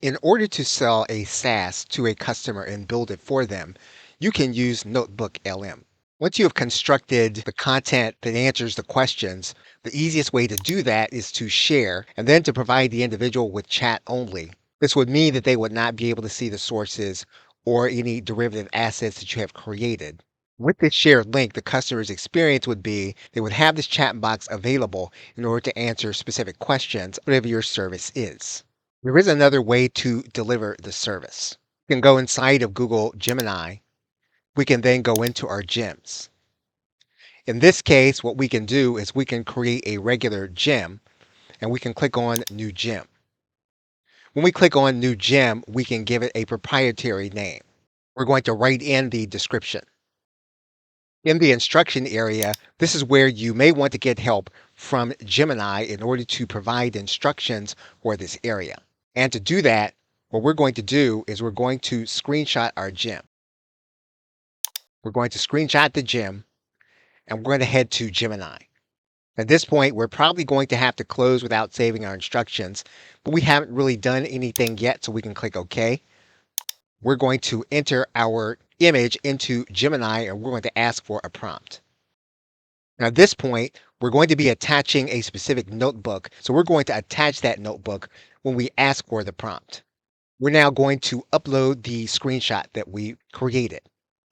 In order to sell a SaaS to a customer and build it for them, you can use NotebookLM. Once you have constructed the content that answers the questions, the easiest way to do that is to share and then to provide the individual with chat only. This would mean that they would not be able to see the sources or any derivative assets that you have created. With this shared link, the customer's experience would be they would have this chat box available in order to answer specific questions, whatever your service is. There is another way to deliver the service. You can go inside of Google Gemini. We can then go into our gems. In this case, what we can do is we can create a regular gem and we can click on New Gem. When we click on New Gem, we can give it a proprietary name. We're going to write in the description. In the instruction area, this is where you may want to get help from Gemini in order to provide instructions for this area. And to do that, what we're going to do is we're going to screenshot our gem. We're going to screenshot the gem and we're going to head to Gemini. At this point, we're probably going to have to close without saving our instructions, but we haven't really done anything yet, so we can click OK. We're going to enter our image into Gemini and we're going to ask for a prompt. Now at this point, we're going to be attaching a specific notebook, so we're going to attach that notebook when we ask for the prompt. We're now going to upload the screenshot that we created.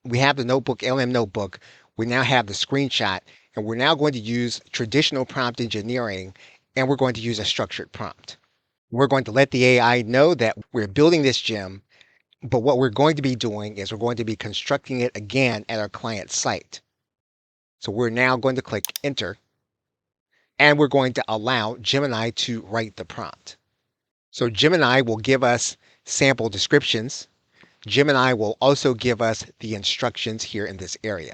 We have the NotebookLM notebook, we now have the screenshot, and we're now going to use traditional prompt engineering, and we're going to use a structured prompt. We're going to let the AI know that we're building this gem, but what we're going to be doing is we're going to be constructing it again at our client site. So we're now going to click Enter, and we're going to allow Gemini to write the prompt. So Gemini will give us sample descriptions. Gemini will also give us the instructions here in this area.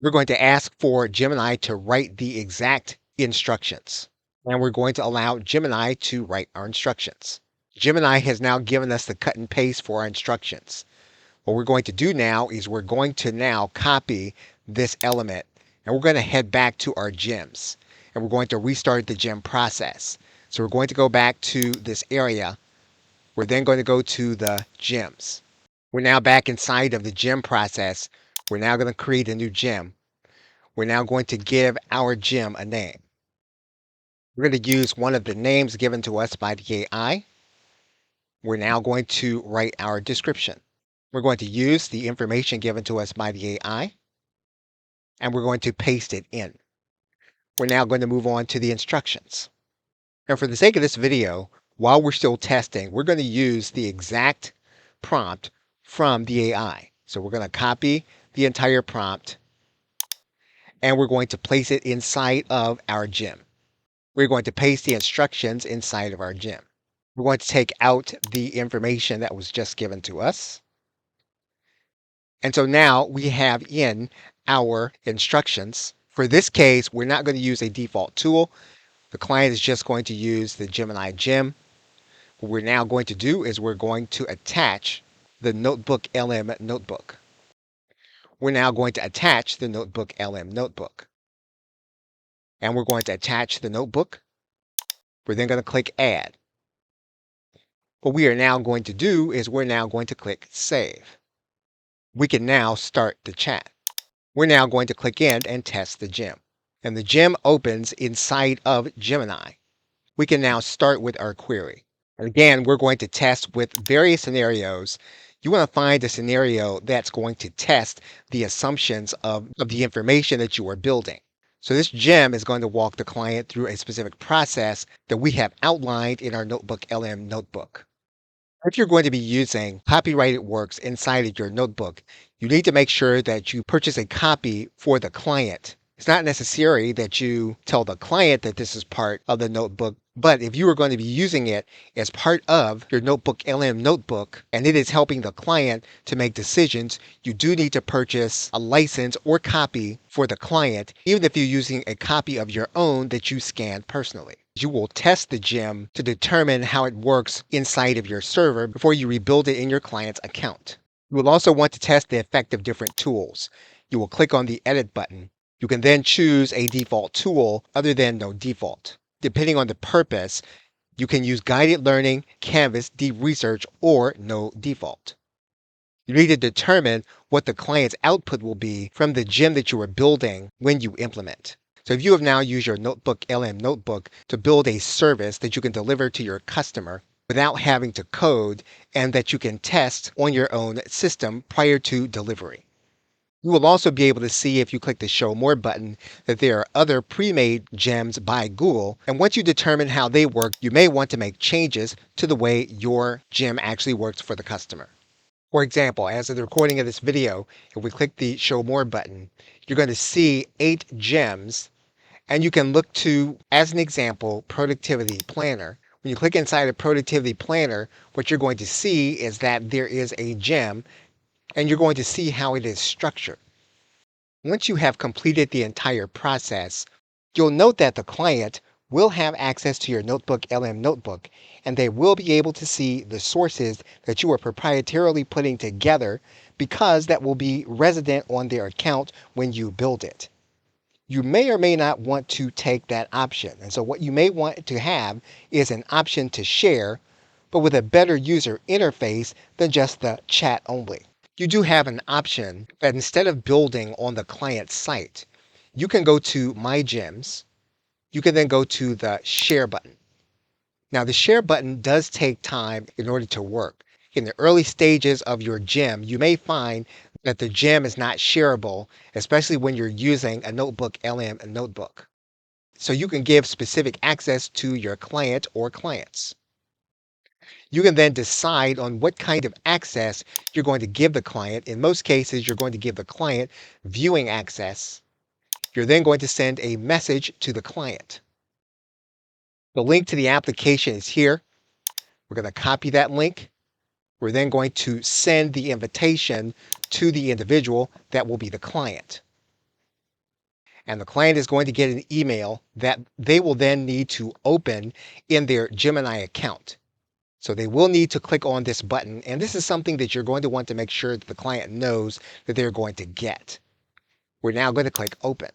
We're going to ask for Gemini to write the exact instructions, and we're going to allow Gemini to write our instructions. Gemini has now given us the cut and paste for our instructions. What we're going to do now is we're going to now copy this element, and we're going to head back to our gems, and we're going to restart the gem process. So we're going to go back to this area. We're then going to go to the gems. We're now back inside of the gem process. We're now going to create a new gem. We're now going to give our gem a name. We're going to use one of the names given to us by the AI. We're now going to write our description. We're going to use the information given to us by the AI, and we're going to paste it in. We're now going to move on to the instructions. And for the sake of this video, while we're still testing, we're going to use the exact prompt from the AI. So we're going to copy the entire prompt, and we're going to place it inside of our gem. We're going to paste the instructions inside of our gem. We're going to take out the information that was just given to us. And so now we have in our instructions. For this case, we're not going to use a default tool. The client is just going to use the Gemini gem. What we're now going to do is we're going to attach the NotebookLM notebook. We're now going to attach the NotebookLM notebook. And we're going to attach the notebook. We're then going to click Add. What we are now going to do is we're now going to click Save. We can now start the chat. We're now going to click in and test the gem. And the gem opens inside of Gemini. We can now start with our query. And again, we're going to test with various scenarios. You want to find a scenario that's going to test the assumptions of the information that you are building. So this gem is going to walk the client through a specific process that we have outlined in our NotebookLM notebook. If you're going to be using copyrighted works inside of your notebook, you need to make sure that you purchase a copy for the client. It's not necessary that you tell the client that this is part of the notebook, but if you are going to be using it as part of your NotebookLM notebook and it is helping the client to make decisions, you do need to purchase a license or copy for the client, even if you're using a copy of your own that you scanned personally. You will test the gem to determine how it works inside of your server before you rebuild it in your client's account. You will also want to test the effect of different tools. You will click on the Edit button. You can then choose a default tool other than no default. Depending on the purpose, You can use guided learning, Canvas, deep research, or no default. You need to determine what the client's output will be from the gem that you are building when you implement. So if you have now used your NotebookLM notebook to build a service that you can deliver to your customer without having to code and that you can test on your own system prior to delivery. You will also be able to see if you click the Show More button that there are other pre-made gems by Google. And once you determine how they work, you may want to make changes to the way your gem actually works for the customer. For example, as of the recording of this video, if we click the Show More button, you're going to see 8 gems, and you can look to, as an example, Productivity Planner. When you click inside of Productivity Planner, what you're going to see is that there is a gem, and you're going to see how it is structured. Once you have completed the entire process, you'll note that the client will have access to your NotebookLM notebook, and they will be able to see the sources that you are proprietarily putting together because that will be resident on their account when you build it. You may or may not want to take that option. And so what you may want to have is an option to share, but with a better user interface than just the chat only. You do have an option that instead of building on the client site, you can go to My Gems. You can then go to the Share button. Now, the Share button does take time in order to work. In the early stages of your gem, you may find that the gem is not shareable, especially when you're using a NotebookLM notebook. So you can give specific access to your client or clients. You can then decide on what kind of access you're going to give the client. In most cases, you're going to give the client viewing access. You're then going to send a message to the client. The link to the application is here. We're going to copy that link. We're then going to send the invitation to the individual that will be the client. And the client is going to get an email that they will then need to open in their Gemini account. So they will need to click on this button, and this is something that you're going to want to make sure that the client knows that they're going to get. We're now going to click Open.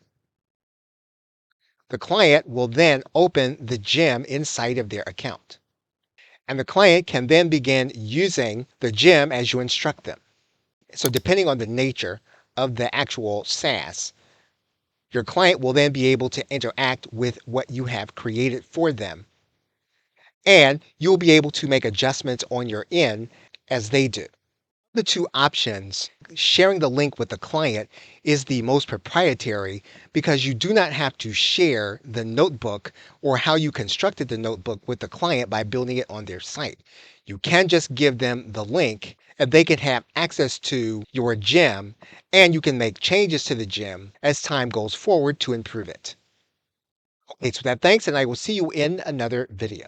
The client will then open the gem inside of their account. And the client can then begin using the gem as you instruct them. So depending on the nature of the actual SaaS, your client will then be able to interact with what you have created for them. And you'll be able to make adjustments on your end as they do. The two options, sharing the link with the client is the most proprietary because you do not have to share the notebook or how you constructed the notebook with the client by building it on their site. You can just give them the link and they can have access to your gem, and you can make changes to the gem as time goes forward to improve it. Okay, so that thanks, and I will see you in another video.